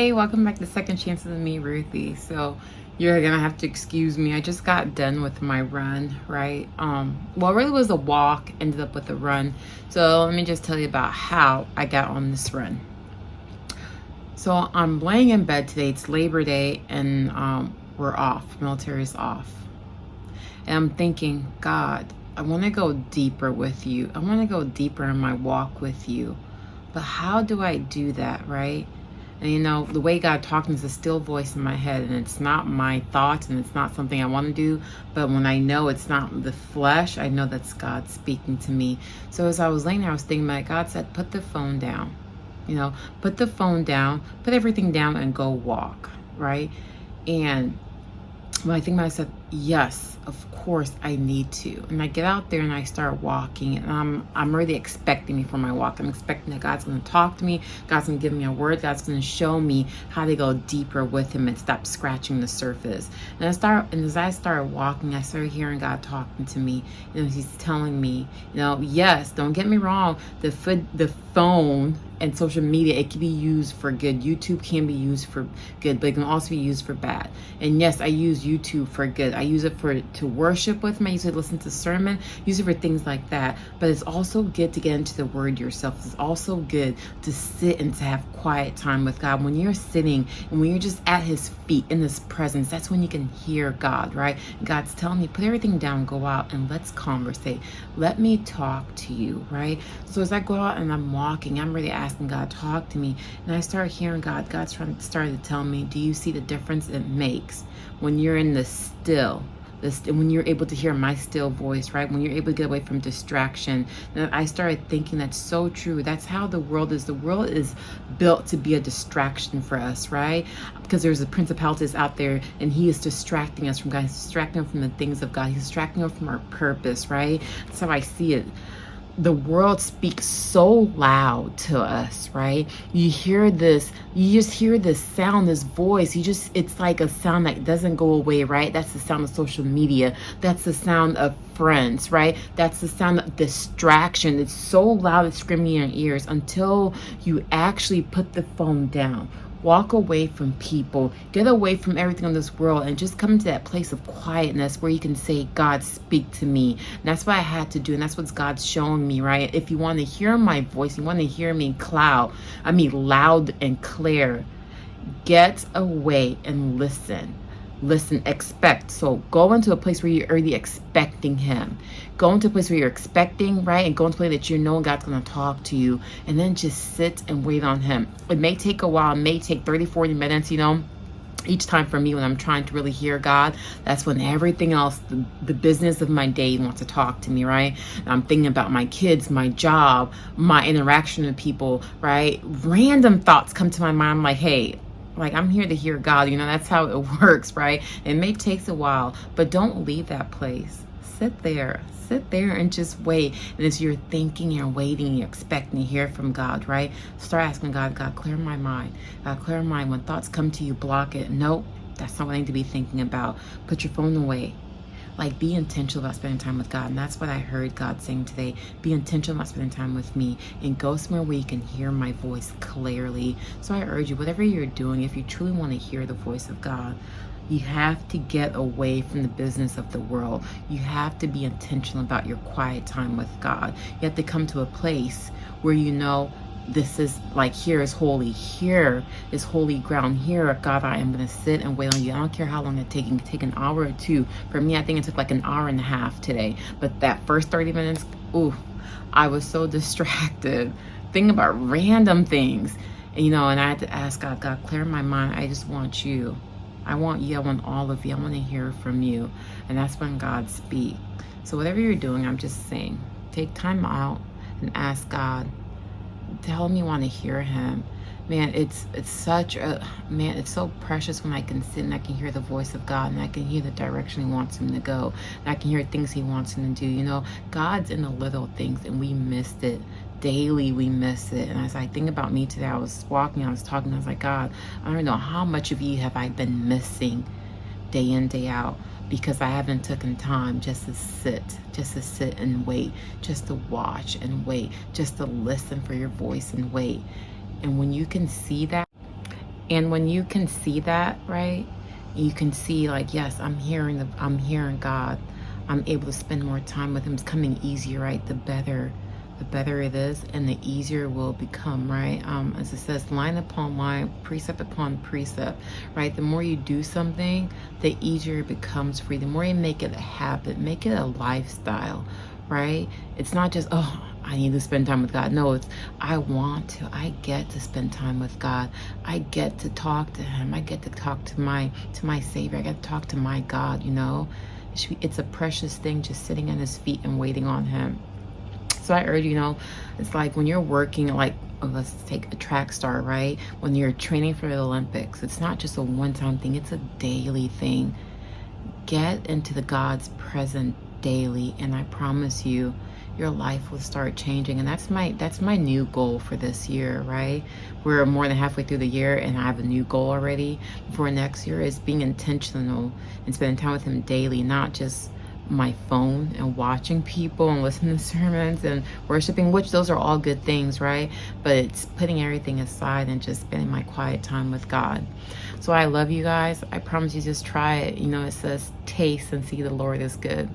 Hey, welcome back to Second Chances with me, Ruthie. So you're gonna have to excuse me. I just got done with my run, right? Well, it really was a walk, ended up with a run. So let me just tell you about how I got on this run. So I'm laying in bed today. It's Labor Day, and we're off. Military's off, and I'm thinking, God, I want to go deeper with you. I want to go deeper in my walk with you. But how do I do that, right? And you know, the way God talks is a still voice in my head, and it's not my thoughts, and it's not something I want to do. But when I know it's not the flesh, I know that's God speaking to me. So as I was laying there, I was thinking, my God said, put the phone down. You know, put the phone down, put everything down, and go walk, right? And when I think about it, I said, yes, of course I need to. And I get out there and I start walking, and I'm really expecting me for my walk. I'm expecting that God's going to talk to me. God's going to give me a word. God's going to show me how to go deeper with him and stop scratching the surface. And as I started walking, I started hearing God talking to me. You know, he's telling me, you know, yes, don't get me wrong, the phone and social media, it can be used for good. YouTube can be used for good, but it can also be used for bad. And yes, I use YouTube for good. I use it to worship with me. I use it to listen to sermon, use it for things like that. But it's also good to get into the word yourself. It's also good to sit and to have quiet time with God. When you're sitting and when you're just at his feet in his presence, that's when you can hear God, right? God's telling me, put everything down, go out and let's conversate. Let me talk to you, right? So as I go out and I'm walking, I'm really asking God, talk to me. And I start hearing God. God started to tell me, do you see the difference it makes when you're in the still? When you're able to hear my still voice, right? When you're able to get away from distraction. And I started thinking that's so true. That's how the world is. The world is built to be a distraction for us, right? Because there's a principalities out there, and he is distracting us from God. He's distracting us from the things of God. He's distracting us from our purpose, right? That's how I see it. The world speaks so loud to us, right? You just hear this sound, this voice. It's like a sound that doesn't go away, right? That's the sound of social media. That's the sound of friends, right? That's the sound of distraction. It's so loud, it's screaming in your ears until you actually put the phone down. Walk away from people, get away from everything in this world, and just come to that place of quietness where you can say, God, speak to me. And that's what I had to do, and that's what God's showing me, right? If you want to hear my voice, you want to hear me loud and clear, get away and listen. Listen, expect. So go into a place where you're already expecting him. Go into a place where you're expecting, right? And go into a place that you know God's going to talk to you. And then just sit and wait on him. It may take a while. It may take 30, 40 minutes, you know. Each time for me when I'm trying to really hear God, that's when everything else, the business of my day wants to talk to me, right? I'm thinking about my kids, my job, my interaction with people, right? Random thoughts come to my mind. I'm like, hey, I'm here to hear God. You know, that's how it works, right? It may take a while, but don't leave that place. Sit there and just wait. And as you're thinking, you're waiting, you're expecting to hear from God, right? Start asking God, God, clear my mind. God, clear my mind. When thoughts come to you, block it. Nope, that's not what I need to be thinking about. Put your phone away. Be intentional about spending time with God. And that's what I heard God saying today. Be intentional about spending time with me and go somewhere where you can hear my voice clearly. So I urge you, whatever you're doing, if you truly want to hear the voice of God, you have to get away from the business of the world. You have to be intentional about your quiet time with God. You have to come to a place where you know, this is here is holy. Here is holy ground. Here, God, I am going to sit and wait on you. I don't care how long it takes. It can take an hour or two. For me, I think it took an hour and a half today. But that first 30 minutes, ooh, I was so distracted thinking about random things. And, you know, and I had to ask God, God, clear my mind. I just want you. I want you. I want all of you. I want to hear from you. And that's when God speaks. So whatever you're doing, I'm just saying, take time out and ask God. Tell me you want to hear him. Man, it's so precious when I can sit and I can hear the voice of God, and I can hear the direction he wants him to go, and I can hear things he wants him to do. You know, God's in the little things, and we missed it. Daily we miss it. And as I think about me today, I was walking, I was talking, I was like, God, I don't know how much of you have I been missing day in, day out, because I haven't taken time just to sit and wait, just to watch and wait, just to listen for your voice and wait. And when you can see that, And when you can see that, right, you can see like, yes, I'm hearing God. I'm able to spend more time with him. It's coming easier, right? The better it is, and the easier it will become, right? As it says, line upon line, precept upon precept, right? The more you do something, the easier it becomes for you. The more you make it a habit, make it a lifestyle, right? It's not just, oh, I need to spend time with God. No, it's I want to. I get to spend time with God. I get to talk to him. I get to talk to my Savior. I get to talk to my God, you know? It's a precious thing just sitting at his feet and waiting on him. So I urge, you know, it's like when you're working, like, let's take a track star, right? When you're training for the Olympics, it's not just a one-time thing, it's a daily thing. Get into the God's presence daily, and I promise you, your life will start changing. And that's my new goal for this year, right? We're more than halfway through the year, and I have a new goal already for next year, is being intentional and spending time with him daily, not just my phone and watching people and listening to sermons and worshiping, which those are all good things, right? But it's putting everything aside and just spending my quiet time with God. So I love you guys. I promise you, just try it. You know, it says taste and see the Lord is good.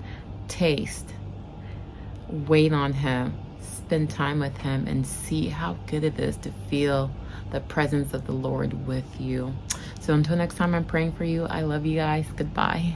Taste, wait on him, spend time with him, and see how good it is to feel the presence of the Lord with you. So until next time, I'm praying for you. I love you guys. Goodbye.